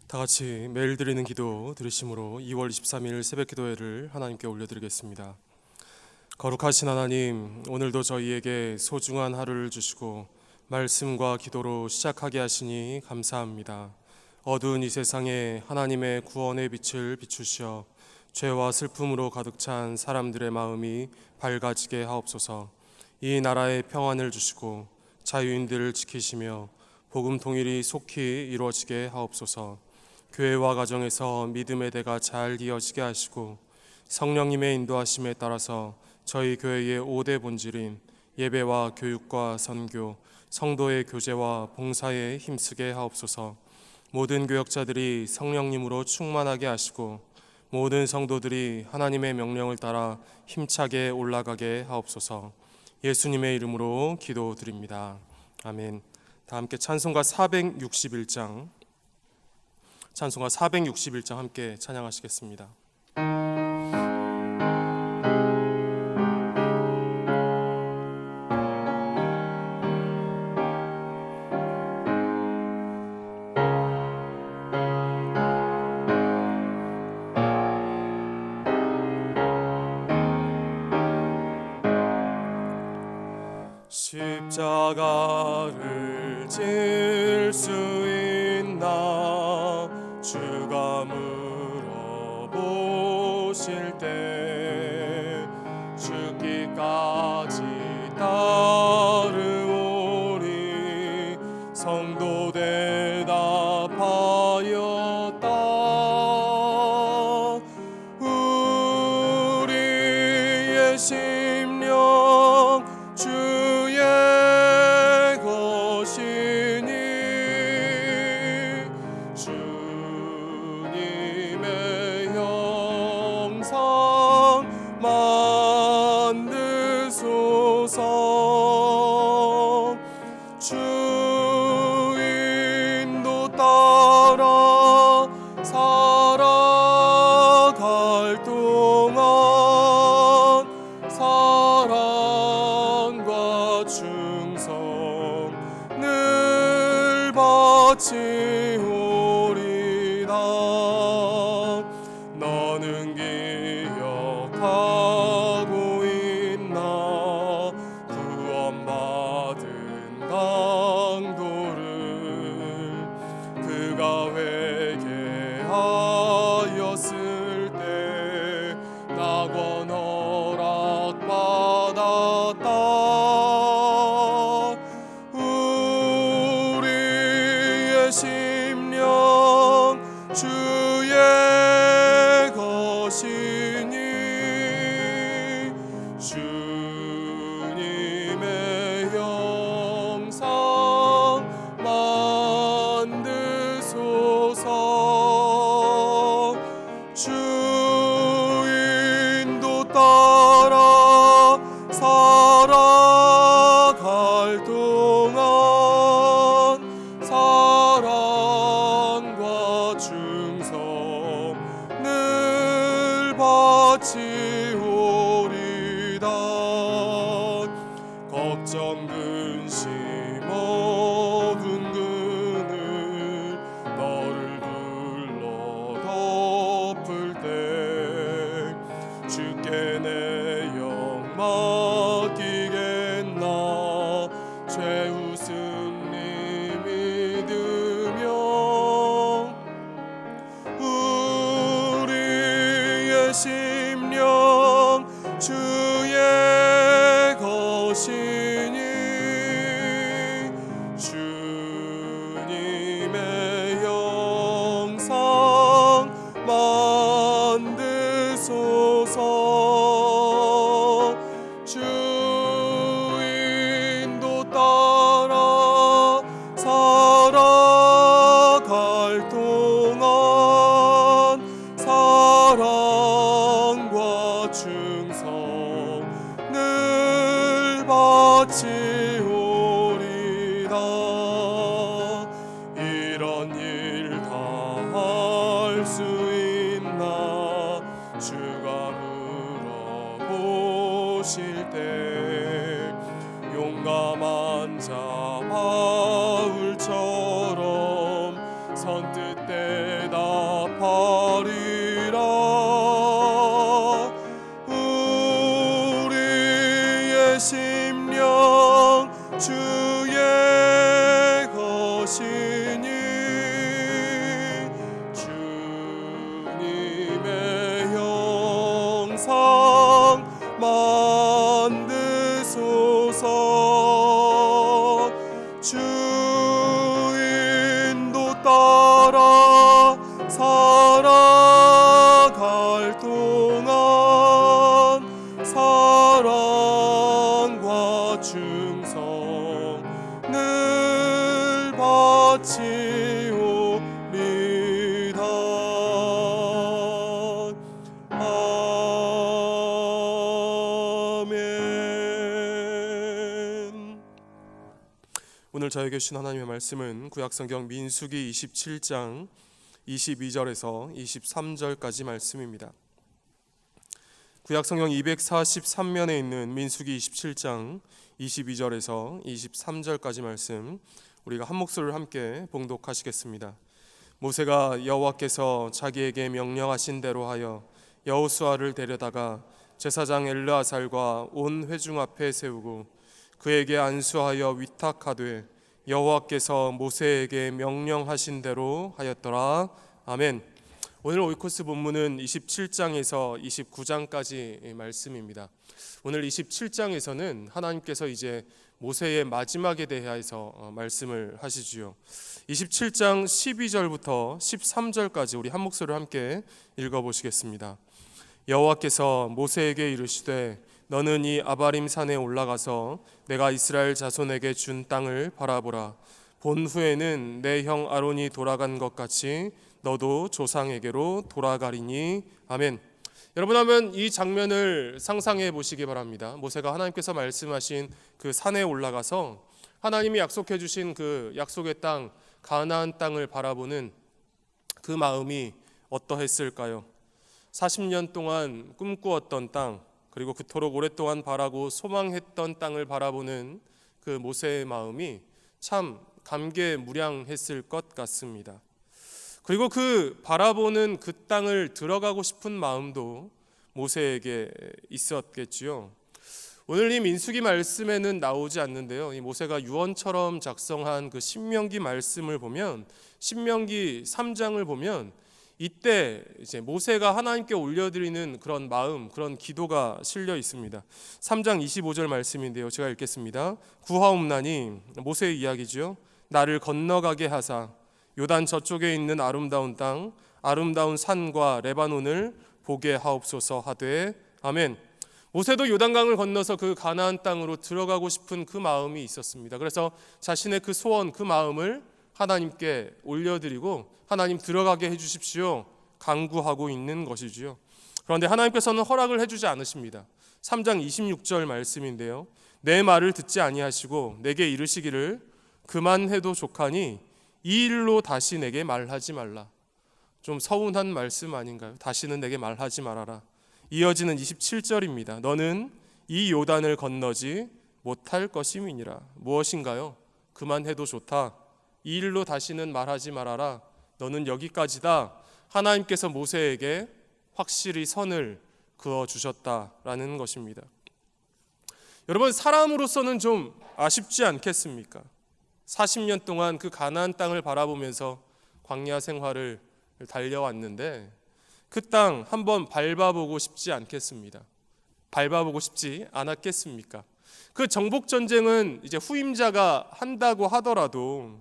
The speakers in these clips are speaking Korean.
다 같이 매일 드리는 기도 들으심으로 2월 23일 새벽기도회를 하나님께 올려드리겠습니다. 거룩하신 하나님, 오늘도 저희에게 소중한 하루를 주시고 말씀과 기도로 시작하게 하시니 감사합니다. 어두운 이 세상에 하나님의 구원의 빛을 비추시어 죄와 슬픔으로 가득 찬 사람들의 마음이 밝아지게 하옵소서. 이 나라에 평안을 주시고 자유인들을 지키시며 복음 통일이 속히 이루어지게 하옵소서. 교회와 가정에서 믿음의 대가 잘 이어지게 하시고 성령님의 인도하심에 따라서 저희 교회의 5대 본질인 예배와 교육과 선교, 성도의 교제와 봉사에 힘쓰게 하옵소서. 모든 교역자들이 성령님으로 충만하게 하시고 모든 성도들이 하나님의 명령을 따라 힘차게 올라가게 하옵소서. 예수님의 이름으로 기도드립니다. 아멘. 다 함께 찬송가 461장 함께 찬양하시겠습니다. 십자가를 질 수 있나 주가 물어보실 때 죽기까지 따르오리 성도 대답하였다. 우리의 심령 주의 것이니 주님의 형상 만드소서. 주인도 따라 살아갈 동안 사랑과 충성을 바치오리다. 너는 기억하고 있나 구원받은 강도를 그가 회개하였을 때 낙원 허락받았다. 우리의 심령 주의 것이니 주님의 형상 만드소서. 주인도 따라 살아갈 동안 사랑과 것이니 주님의 형상 만드소서. 주인도 따라 살아갈 동안 사랑과 충성 늘 바치오리다. 아멘. 오늘 저에게 주신 하나님의 말씀은 구약성경 민수기 27장 22절에서 23절까지 말씀입니다. 구약성경 243면에 있는 민수기 27장 22절에서 23절까지 말씀, 우리가 한 목소리를 함께 봉독하시겠습니다. 모세가 여호와께서 자기에게 명령하신 대로 하여 여호수아를 데려다가 제사장 엘르아살과 온 회중 앞에 세우고 그에게 안수하여 위탁하되 여호와께서 모세에게 명령하신 대로 하였더라. 아멘. 오늘 오이코스 본문은 27장에서 29장까지 말씀입니다. 오늘 27장에서는 하나님께서 이제 모세의 마지막에 대해서 말씀을 하시지요. 27장 12절부터 13절까지 우리 한 목소리로 함께 읽어보시겠습니다. 여호와께서 모세에게 이르시되 너는 이 아바림 산에 올라가서 내가 이스라엘 자손에게 준 땅을 바라보라. 본 후에는 내 형 아론이 돌아간 것 같이 너도 조상에게로 돌아가리니. 아멘. 여러분, 한번 이 장면을 상상해 보시기 바랍니다. 모세가 하나님께서 말씀하신 그 산에 올라가서 하나님이 약속해 주신 그 약속의 땅 가나안 땅을 바라보는 그 마음이 어떠했을까요? 40년 동안 꿈꾸었던 땅, 그리고 그토록 오랫동안 바라고 소망했던 땅을 바라보는 그 모세의 마음이 참 감개무량했을 것 같습니다. 그리고 그 바라보는 그 땅을 들어가고 싶은 마음도 모세에게 있었겠지요. 오늘 이 민수기 말씀에는 나오지 않는데요, 이 모세가 유언처럼 작성한 그 신명기 말씀을 보면, 신명기 3장을 보면 이때 이제 모세가 하나님께 올려드리는 그런 마음, 그런 기도가 실려 있습니다. 3장 25절 말씀인데요, 제가 읽겠습니다. 구하옵나니, 모세의 이야기죠. 나를 건너가게 하사 요단 저쪽에 있는 아름다운 땅, 아름다운 산과 레바논을 보게 하옵소서 하되. 아멘. 모세도 요단강을 건너서 그 가나안 땅으로 들어가고 싶은 그 마음이 있었습니다. 그래서 자신의 그 소원, 그 마음을 하나님께 올려드리고 하나님 들어가게 해주십시오 간구하고 있는 것이지요. 그런데 하나님께서는 허락을 해주지 않으십니다. 3장 26절 말씀인데요, 내 말을 듣지 아니하시고 내게 이르시기를 그만해도 족하니 이 일로 다시 내게 말하지 말라. 좀 서운한 말씀 아닌가요? 다시는 내게 말하지 말아라. 이어지는 27절입니다. 너는 이 요단을 건너지 못할 것임이니라. 무엇인가요? 그만해도 좋다. 이 일로 다시는 말하지 말아라. 너는 여기까지다. 하나님께서 모세에게 확실히 선을 그어주셨다라는 것입니다. 여러분, 사람으로서는 좀 아쉽지 않겠습니까? 40년 동안 그 가나안 땅을 바라보면서 광야 생활을 달려왔는데 그 땅 한번 밟아보고 싶지 않겠습니다. 밟아보고 싶지 않았겠습니까? 그 정복 전쟁은 이제 후임자가 한다고 하더라도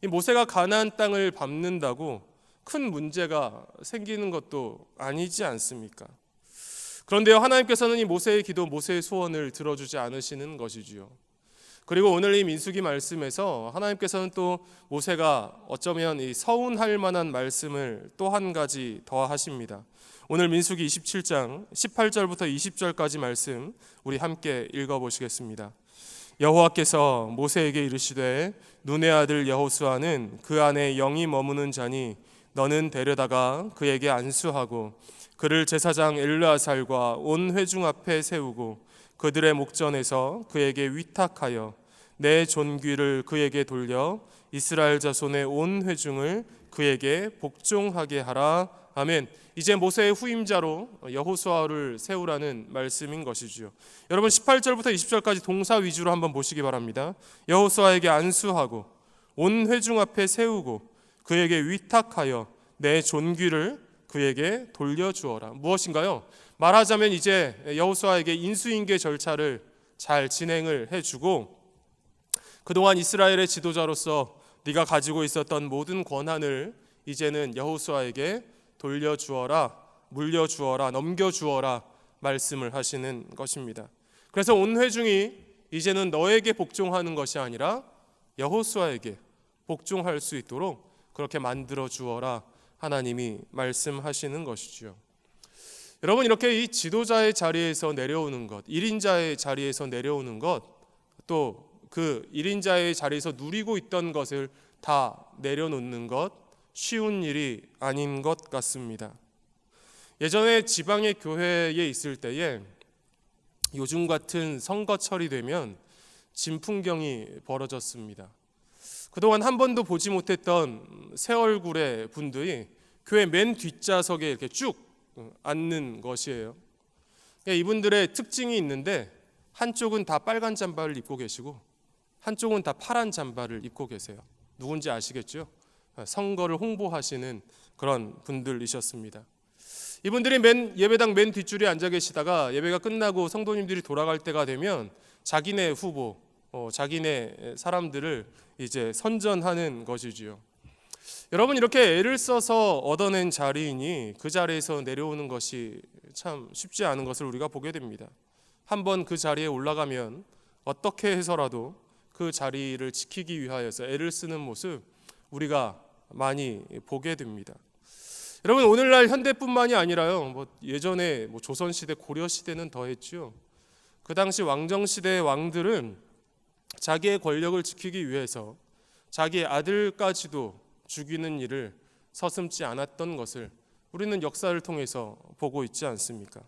이 모세가 가나안 땅을 밟는다고 큰 문제가 생기는 것도 아니지 않습니까? 그런데요, 하나님께서는 이 모세의 기도, 모세의 소원을 들어주지 않으시는 것이지요. 그리고 오늘 이 민수기 말씀에서 하나님께서는 또 모세가 어쩌면 이 서운할 만한 말씀을 또 한 가지 더 하십니다. 오늘 민수기 27장 18절부터 20절까지 말씀 우리 함께 읽어보시겠습니다. 여호와께서 모세에게 이르시되 눈의 아들 여호수아는 그 안에 영이 머무는 자니 너는 데려다가 그에게 안수하고 그를 제사장 엘르아살과 온 회중 앞에 세우고 그들의 목전에서 그에게 위탁하여 내 존귀를 그에게 돌려 이스라엘 자손의 온 회중을 그에게 복종하게 하라. 아멘. 이제 모세의 후임자로 여호수아를 세우라는 말씀인 것이지요. 여러분, 18절부터 20절까지 동사 위주로 한번 보시기 바랍니다. 여호수아에게 안수하고 온 회중 앞에 세우고 그에게 위탁하여 내 존귀를 그에게 돌려주어라. 무엇인가요? 말하자면 이제 여호수아에게 인수인계 절차를 잘 진행을 해주고 그동안 이스라엘의 지도자로서 네가 가지고 있었던 모든 권한을 이제는 여호수아에게 돌려주어라, 물려주어라, 넘겨주어라 말씀을 하시는 것입니다. 그래서 온 회중이 이제는 너에게 복종하는 것이 아니라 여호수아에게 복종할 수 있도록 그렇게 만들어 주어라 하나님이 말씀하시는 것이죠. 여러분, 이렇게 이 지도자의 자리에서 내려오는 것, 1인자의 자리에서 내려오는 것, 또 그 1인자의 자리에서 누리고 있던 것을 다 내려놓는 것, 쉬운 일이 아닌 것 같습니다. 예전에 지방의 교회에 있을 때에 요즘 같은 선거철이 되면 진풍경이 벌어졌습니다. 그동안 한 번도 보지 못했던 새 얼굴의 분들이 교회 맨 뒷좌석에 이렇게 쭉 앉는 것이에요. 이분들의 특징이 있는데 한쪽은 다 빨간 잠바를 입고 계시고 한쪽은 다 파란 잠바를 입고 계세요. 누군지 아시겠죠? 선거를 홍보하시는 그런 분들이셨습니다. 이분들이 예배당 맨 뒷줄에 앉아 계시다가 예배가 끝나고 성도님들이 돌아갈 때가 되면 자기네 후보, 자기네 사람들을 이제 선전하는 것이지요. 여러분, 이렇게 애를 써서 얻어낸 자리이니 그 자리에서 내려오는 것이 참 쉽지 않은 것을 우리가 보게 됩니다. 한번 그 자리에 올라가면 어떻게 해서라도 그 자리를 지키기 위하여서 애를 쓰는 모습 우리가 많이 보게 됩니다. 여러분, 오늘날 현대뿐만이 아니라요, 예전에 조선시대, 고려시대는 더했죠. 그 당시 왕정시대의 왕들은 자기의 권력을 지키기 위해서 자기의 아들까지도 죽이는 일을 서슴지 않았던 것을 우리는 역사를 통해서 보고 있지 않습니까?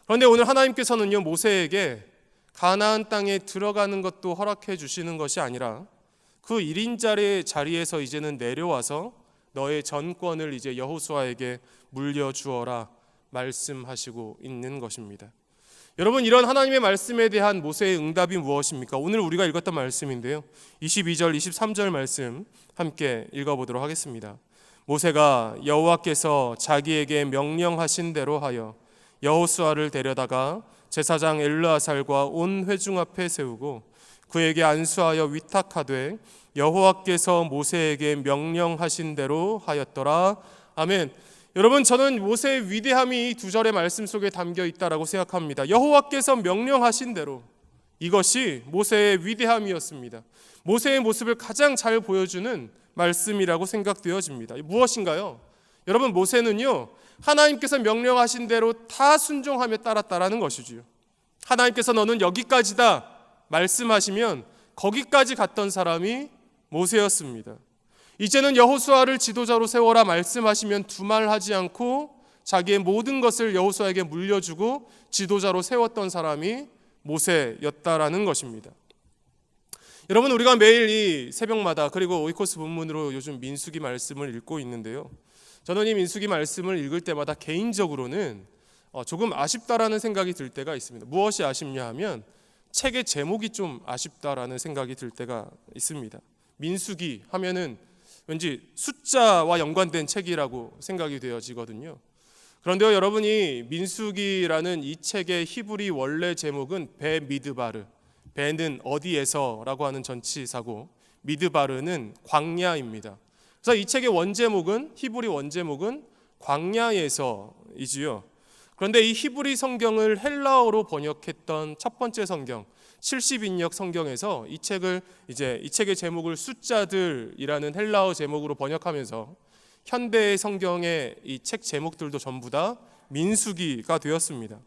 그런데 오늘 하나님께서는요, 모세에게 가나안 땅에 들어가는 것도 허락해 주시는 것이 아니라 그 1인자의 자리에서 이제는 내려와서 너의 전권을 이제 여호수아에게 물려주어라 말씀하시고 있는 것입니다. 여러분, 이런 하나님의 말씀에 대한 모세의 응답이 무엇입니까? 오늘 우리가 읽었던 말씀인데요, 22절 23절 말씀 함께 읽어보도록 하겠습니다. 모세가 여호와께서 자기에게 명령하신 대로 하여 여호수아를 데려다가 제사장 엘르아살과 온 회중 앞에 세우고 그에게 안수하여 위탁하되 여호와께서 모세에게 명령하신 대로 하였더라. 아멘. 여러분, 저는 모세의 위대함이 이 두 절의 말씀 속에 담겨 있다라고 생각합니다. 여호와께서 명령하신 대로, 이것이 모세의 위대함이었습니다. 모세의 모습을 가장 잘 보여주는 말씀이라고 생각되어집니다. 무엇인가요? 여러분, 모세는요, 하나님께서 명령하신 대로 다 순종하며 따랐다라는 것이지요. 하나님께서 너는 여기까지다 말씀하시면 거기까지 갔던 사람이 모세였습니다. 이제는 여호수아를 지도자로 세워라 말씀하시면 두말하지 않고 자기의 모든 것을 여호수아에게 물려주고 지도자로 세웠던 사람이 모세였다라는 것입니다. 여러분, 우리가 매일 이 새벽마다 그리고 오이코스 본문으로 요즘 민수기 말씀을 읽고 있는데요, 저는 이 민수기 말씀을 읽을 때마다 개인적으로는 조금 아쉽다라는 생각이 들 때가 있습니다. 무엇이 아쉽냐 하면 책의 제목이 좀 아쉽다라는 생각이 들 때가 있습니다. 민수기 하면은 왠지 숫자와 연관된 책이라고 생각이 되어지거든요. 그런데요, 여러분이 민수기라는 이 책의 히브리 원래 제목은 베미드바르, 베는 어디에서라고 하는 전치사고 미드바르는 광야입니다. 그래서 이 책의 원제목은, 히브리 원제목은 광야에서이지요. 그런데 이 히브리 성경을 헬라어로 번역했던 첫 번째 성경 70인역 성경에서 이 책의 제목을 숫자들이라는 헬라어 제목으로 번역하면서 현대의 성경의 이 책 제목들도 전부 다 민수기가 되었습니다.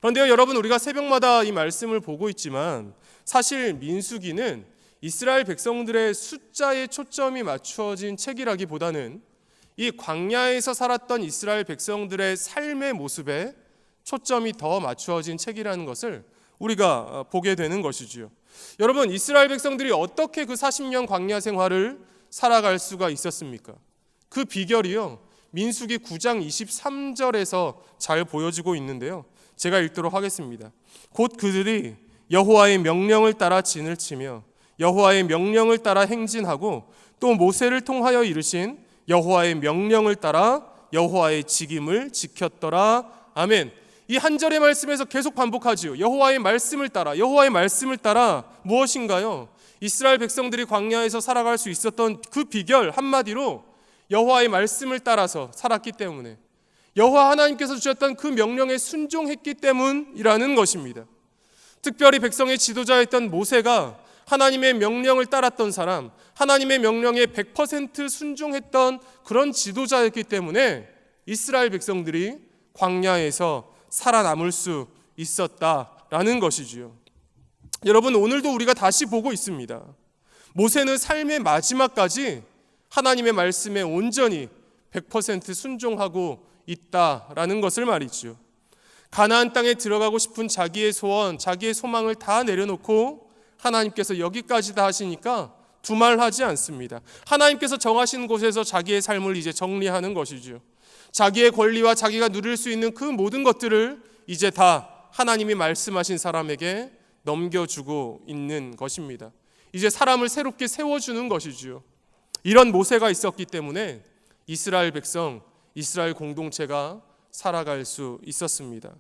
그런데요, 여러분, 우리가 새벽마다 이 말씀을 보고 있지만 사실 민수기는 이스라엘 백성들의 숫자에 초점이 맞추어진 책이라기보다는 이 광야에서 살았던 이스라엘 백성들의 삶의 모습에 초점이 더 맞추어진 책이라는 것을 우리가 보게 되는 것이지요. 여러분, 이스라엘 백성들이 어떻게 그 40년 광야 생활을 살아갈 수가 있었습니까? 그 비결이요, 민수기 9장 23절에서 잘 보여지고 있는데요, 제가 읽도록 하겠습니다. 곧 그들이 여호와의 명령을 따라 진을 치며 여호와의 명령을 따라 행진하고 또 모세를 통하여 이르신 여호와의 명령을 따라 여호와의 직임을 지켰더라. 아멘. 이 한 절의 말씀에서 계속 반복하지요. 여호와의 말씀을 따라, 여호와의 말씀을 따라. 무엇인가요? 이스라엘 백성들이 광야에서 살아갈 수 있었던 그 비결 한마디로 여호와의 말씀을 따라서 살았기 때문에, 여호와 하나님께서 주셨던 그 명령에 순종했기 때문이라는 것입니다. 특별히 백성의 지도자였던 모세가 하나님의 명령을 따랐던 사람, 하나님의 명령에 100% 순종했던 그런 지도자였기 때문에 이스라엘 백성들이 광야에서 살아남을 수 있었다라는 것이지요. 여러분, 오늘도 우리가 다시 보고 있습니다. 모세는 삶의 마지막까지 하나님의 말씀에 온전히 100% 순종하고 있다라는 것을 말이죠. 가나안 땅에 들어가고 싶은 자기의 소원, 자기의 소망을 다 내려놓고 하나님께서 여기까지다 하시니까 두말하지 않습니다. 하나님께서 정하신 곳에서 자기의 삶을 이제 정리하는 것이죠. 자기의 권리와 자기가 누릴 수 있는 그 모든 것들을 이제 다 하나님이 말씀하신 사람에게 넘겨주고 있는 것입니다. 이제 사람을 새롭게 세워주는 것이죠. 이런 모세가 있었기 때문에 이스라엘 백성, 이스라엘 공동체가 살아갈 수 있었습니다.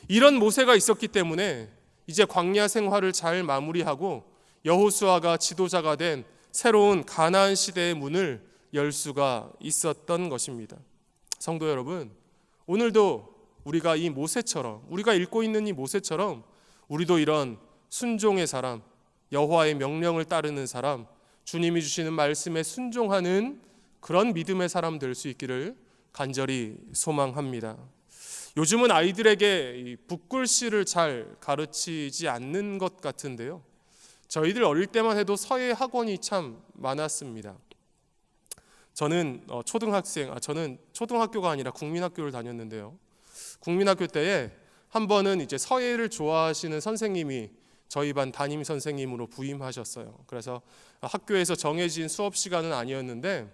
이런 모세가 있었기 때문에 이제 광야 생활을 잘 마무리하고 여호수아가 지도자가 된 새로운 가나안 시대의 문을 열 수가 있었던 것입니다. 성도 여러분, 오늘도 우리가 이 모세처럼, 우리가 읽고 있는 이 모세처럼 우리도 이런 순종의 사람, 여호와의 명령을 따르는 사람, 주님이 주시는 말씀에 순종하는 그런 믿음의 사람 될 수 있기를 간절히 소망합니다. 요즘은 아이들에게 이 붓글씨를 잘 가르치지 않는 것 같은데요. 저희들 어릴 때만 해도 서예 학원이 참 많았습니다. 저는 저는 초등학교가 아니라 국민학교를 다녔는데요. 국민학교 때에 한 번은 이제 서예를 좋아하시는 선생님이 저희 반 담임 선생님으로 부임하셨어요. 그래서 학교에서 정해진 수업 시간은 아니었는데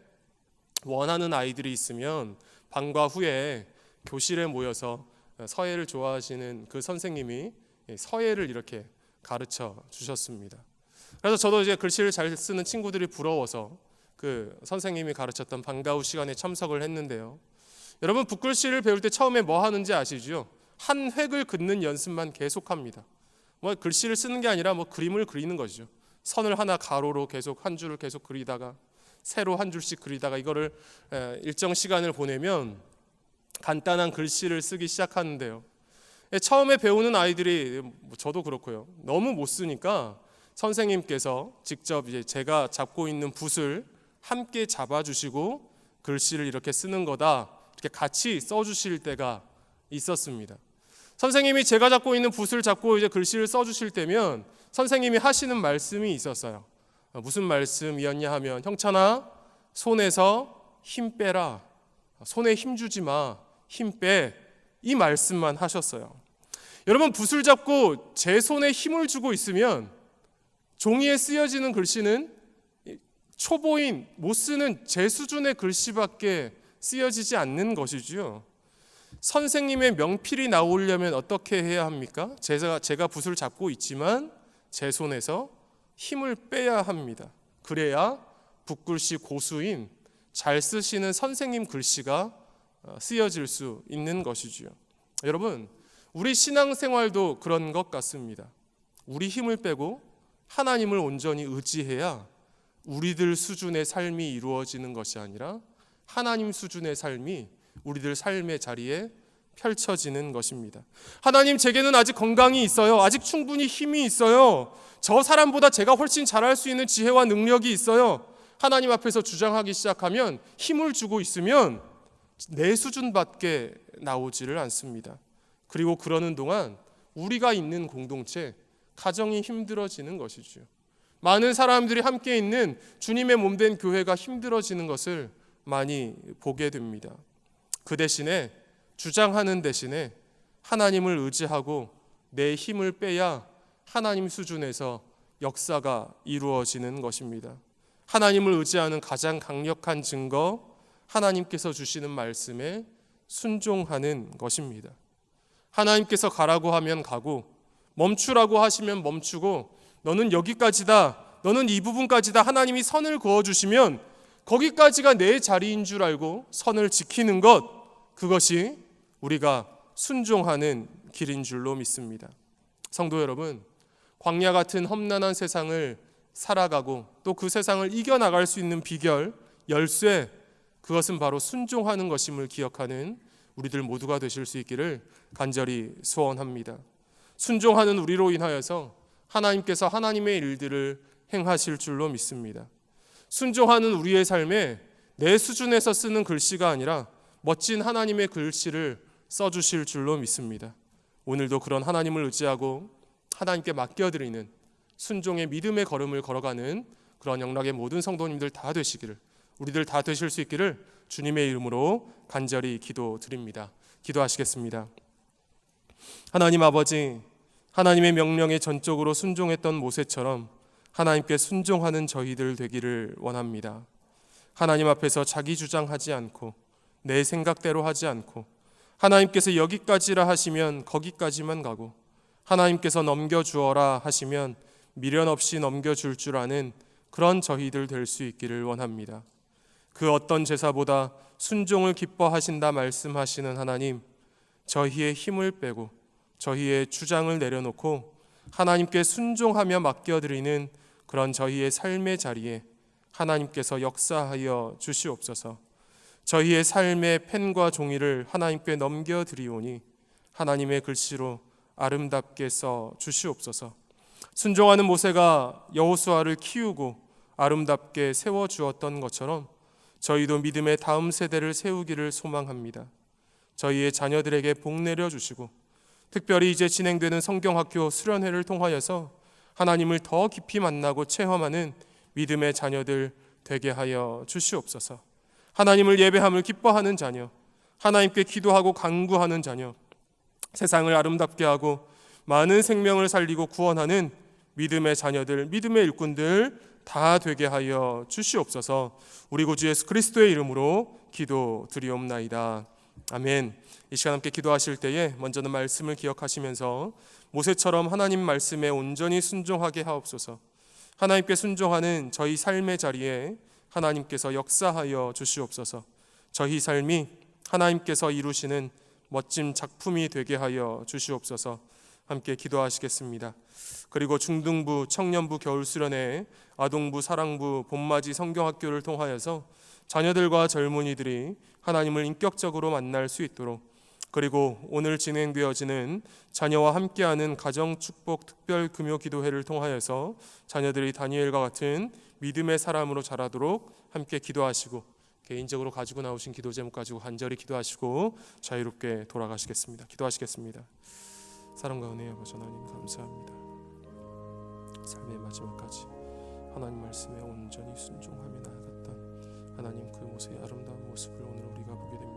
원하는 아이들이 있으면 방과 후에 교실에 모여서 서예를 좋아하시는 그 선생님이 서예를 이렇게 가르쳐 주셨습니다. 그래서 저도 이제 글씨를 잘 쓰는 친구들이 부러워서 그 선생님이 가르쳤던 방과 후 시간에 참석을 했는데요. 여러분, 붓글씨를 배울 때 처음에 뭐 하는지 아시죠? 한 획을 긋는 연습만 계속합니다. 뭐 글씨를 쓰는 게 아니라 뭐 그림을 그리는 거죠. 선을 하나 가로로 계속 한 줄을 계속 그리다가 세로 한 줄씩 그리다가 이거를 일정 시간을 보내면 간단한 글씨를 쓰기 시작하는데요. 처음에 배우는 아이들이, 저도 그렇고요, 너무 못 쓰니까 선생님께서 직접 이제 제가 잡고 있는 붓을 함께 잡아주시고 글씨를 이렇게 쓰는 거다, 이렇게 같이 써주실 때가 있었습니다. 선생님이 제가 잡고 있는 붓을 잡고 이제 글씨를 써주실 때면 선생님이 하시는 말씀이 있었어요. 무슨 말씀이었냐 하면, 형찬아, 손에서 힘 빼라. 손에 힘 주지 마. 힘 빼. 이 말씀만 하셨어요. 여러분, 붓을 잡고 제 손에 힘을 주고 있으면 종이에 쓰여지는 글씨는 초보인, 못 쓰는 제 수준의 글씨밖에 쓰여지지 않는 것이죠. 선생님의 명필이 나오려면 어떻게 해야 합니까? 제가 붓을 잡고 있지만 제 손에서 힘을 빼야 합니다. 그래야 붓글씨 고수인 잘 쓰시는 선생님 글씨가 쓰여질 수 있는 것이지요. 여러분, 우리 신앙생활도 그런 것 같습니다. 우리 힘을 빼고 하나님을 온전히 의지해야 우리들 수준의 삶이 이루어지는 것이 아니라 하나님 수준의 삶이 우리들 삶의 자리에 펼쳐지는 것입니다. 하나님, 제게는 아직 건강이 있어요. 아직 충분히 힘이 있어요. 저 사람보다 제가 훨씬 잘할 수 있는 지혜와 능력이 있어요. 하나님 앞에서 주장하기 시작하면, 힘을 주고 있으면 내 수준밖에 나오지를 않습니다. 그리고 그러는 동안 우리가 있는 공동체, 가정이 힘들어지는 것이죠. 많은 사람들이 함께 있는 주님의 몸된 교회가 힘들어지는 것을 많이 보게 됩니다. 그 대신에, 주장하는 대신에 하나님을 의지하고 내 힘을 빼야 하나님 수준에서 역사가 이루어지는 것입니다. 하나님을 의지하는 가장 강력한 증거, 하나님께서 주시는 말씀에 순종하는 것입니다. 하나님께서 가라고 하면 가고, 멈추라고 하시면 멈추고, 너는 여기까지다, 너는 이 부분까지 다 하나님이 선을 그어주시면 거기까지가 내 자리인 줄 알고 선을 지키는 것, 그것이 우리가 순종하는 길인 줄로 믿습니다. 성도 여러분, 광야 같은 험난한 세상을 살아가고 또 그 세상을 이겨나갈 수 있는 비결, 열쇠, 그것은 바로 순종하는 것임을 기억하는 우리들 모두가 되실 수 있기를 간절히 소원합니다. 순종하는 우리로 인하여서 하나님께서 하나님의 일들을 행하실 줄로 믿습니다. 순종하는 우리의 삶에 내 수준에서 쓰는 글씨가 아니라 멋진 하나님의 글씨를 써주실 줄로 믿습니다. 오늘도 그런 하나님을 의지하고 하나님께 맡겨드리는 순종의 믿음의 걸음을 걸어가는 그런 영락의 모든 성도님들 다 되시기를, 우리들 다 되실 수 있기를 주님의 이름으로 간절히 기도드립니다. 기도하시겠습니다. 하나님 아버지, 하나님의 명령에 전적으로 순종했던 모세처럼 하나님께 순종하는 저희들 되기를 원합니다. 하나님 앞에서 자기 주장하지 않고 내 생각대로 하지 않고 하나님께서 여기까지라 하시면 거기까지만 가고 하나님께서 넘겨주어라 하시면 미련 없이 넘겨줄 줄 아는 그런 저희들 될 수 있기를 원합니다. 그 어떤 제사보다 순종을 기뻐하신다 말씀하시는 하나님, 저희의 힘을 빼고 저희의 주장을 내려놓고 하나님께 순종하며 맡겨드리는 그런 저희의 삶의 자리에 하나님께서 역사하여 주시옵소서. 저희의 삶의 펜과 종이를 하나님께 넘겨드리오니 하나님의 글씨로 아름답게 써 주시옵소서. 순종하는 모세가 여호수아를 키우고 아름답게 세워주었던 것처럼 저희도 믿음의 다음 세대를 세우기를 소망합니다. 저희의 자녀들에게 복 내려주시고 특별히 이제 진행되는 성경학교 수련회를 통하여서 하나님을 더 깊이 만나고 체험하는 믿음의 자녀들 되게 하여 주시옵소서. 하나님을 예배함을 기뻐하는 자녀, 하나님께 기도하고 간구하는 자녀, 세상을 아름답게 하고 많은 생명을 살리고 구원하는 믿음의 자녀들, 믿음의 일꾼들 다 되게 하여 주시옵소서. 우리 구주 예수 그리스도의 이름으로 기도드리옵나이다. 아멘. 이 시간 함께 기도하실 때에 먼저는 말씀을 기억하시면서 모세처럼 하나님 말씀에 온전히 순종하게 하옵소서. 하나님께 순종하는 저희 삶의 자리에 하나님께서 역사하여 주시옵소서. 저희 삶이 하나님께서 이루시는 멋진 작품이 되게 하여 주시옵소서. 함께 기도하시겠습니다. 그리고 중등부, 청년부 겨울수련회, 아동부, 사랑부, 봄맞이 성경학교를 통하여서 자녀들과 젊은이들이 하나님을 인격적으로 만날 수 있도록, 그리고 오늘 진행되어지는 자녀와 함께하는 가정축복 특별금요기도회를 통하여서 자녀들이 다니엘과 같은 믿음의 사람으로 자라도록 함께 기도하시고 개인적으로 가지고 나오신 기도 제목 가지고 간절히 기도하시고 자유롭게 돌아가시겠습니다. 기도하시겠습니다. 사랑과 은혜의 아버지 하나님 감사합니다. 삶의 마지막까지 하나님 말씀에 온전히 순종하며 나아갔던 하나님 그 모습의 아름다운 모습을 오늘 우리가 보게 됩니다.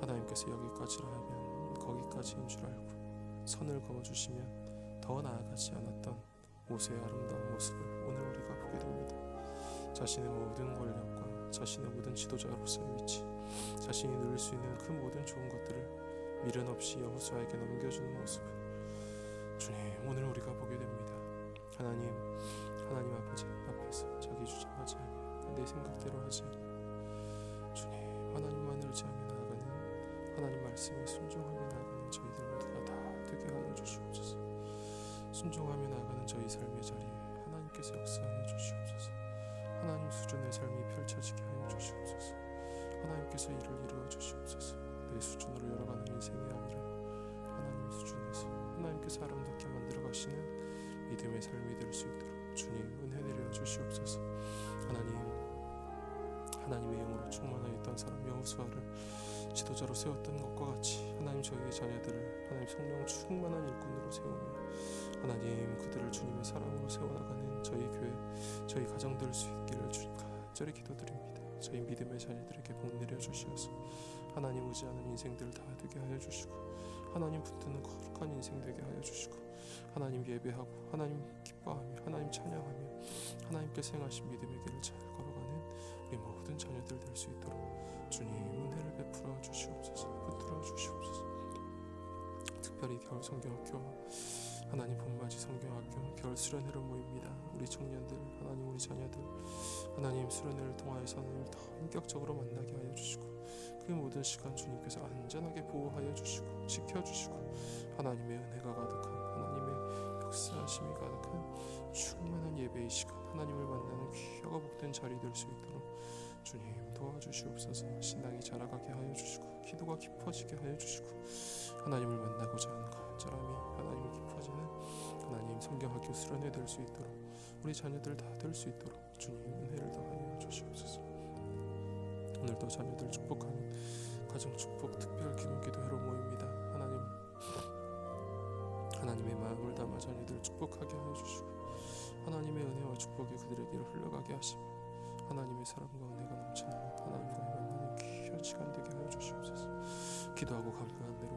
하나님께서 여기까지라 하면 거기까지인 줄 알고 선을 그어주시면 더 나아가지 않았던 모세의 아름다운 모습을 오늘 우리가 보게 됩니다. 자신의 모든 권력과 자신의 모든 지도자로서의 위치, 자신이 누릴 수 있는 그 모든 좋은 것들을 미련 없이 여호수아에게 넘겨주는 모습을 주님 오늘 우리가 보게 됩니다. 하나님 아버지 앞에서 자기 주장하지 아니하고 내 생각대로 하지 아니하고 주님 하나님만을 의지하며 나아가는 하나님 말씀에 순종하며 나아가는 저희들 모두가 다 되게 하여 주시옵소서. 순종하며 나아가는 저희 삶의 자리에 하나님께서 역사하여 주시옵소서. 하나님 수준의 삶이 펼쳐지게 하여 주시옵소서. 하나님께서 이를 이루어 주시옵소서. 내 수준으로 열어가는 인생이 아니라 하나님 수준에서 하나님께서 아름답게 만들어 가시는 믿음의 삶이 될 수 있도록 주님 은혜 내려 주시옵소서. 하나님의 영으로 충만하여 있던 사람 여호수아를 지도자로 세웠던 것과 같이 하나님 저희의 자녀들을 하나님 성령 충만한 일꾼으로 세우며 하나님 그들을 주님의 사랑으로 세워나가는 저희 교회 저희 가정 될 수 있기를 주님 간절히 기도드립니다. 저희 믿음의 자녀들에게 복 내려 주시어서 하나님 의지하는 인생들 다 되게 하여 주시고 하나님 붙드는 거룩한 인생 되게 하여 주시고 하나님 예배하고 하나님 기뻐하며 하나님 찬양하며 하나님께서 행하신 믿음의 길을 잘 걸어가는 우리 모든 자녀들 될 수 있도록 주님 은혜를 베풀어 주시옵소서. 붙들어 주시옵소서. 특별히 겨울 성경학교와 하나님 봄맞이 성경학교 겨울 수련회로 모입니다. 우리 청년들, 하나님 우리 자녀들, 하나님 수련회를 통하여서 하나님을 더 인격적으로 만나게 하여 주시고 그 모든 시간 주님께서 안전하게 보호하여 주시고 지켜주시고 하나님의 은혜가 가득한 하나님의 역사하심이 가득한 충만한 예배의 시간, 하나님을 만나는 귀하고 복된 자리 될 수 있도록 주님 도와주시옵소서. 신앙이 자라가게 하여 주시고 기도가 깊어지게 하여 주시고 하나님을 만나고자 하는 간절함이 하나님을 깊어지는 하나님 성경학교 수련회 될 수 있도록 우리 자녀들 다 될 수 있도록 주님 은혜를 더하여 주시옵소서. 오늘도 자녀들 축복하는 가정 축복 특별 기도 기도회로 모입니다. 하나님의 마음을 담아 자녀들 축복하게 하여 주시고 하나님의 은혜와 축복이 그들에게로 흘러가게 하시며 하나님의 사랑과 은혜가 넘치는 하나님과의 만나는 귀한 시간 되게 하여 주시옵소서. 기도하고 감사한 대로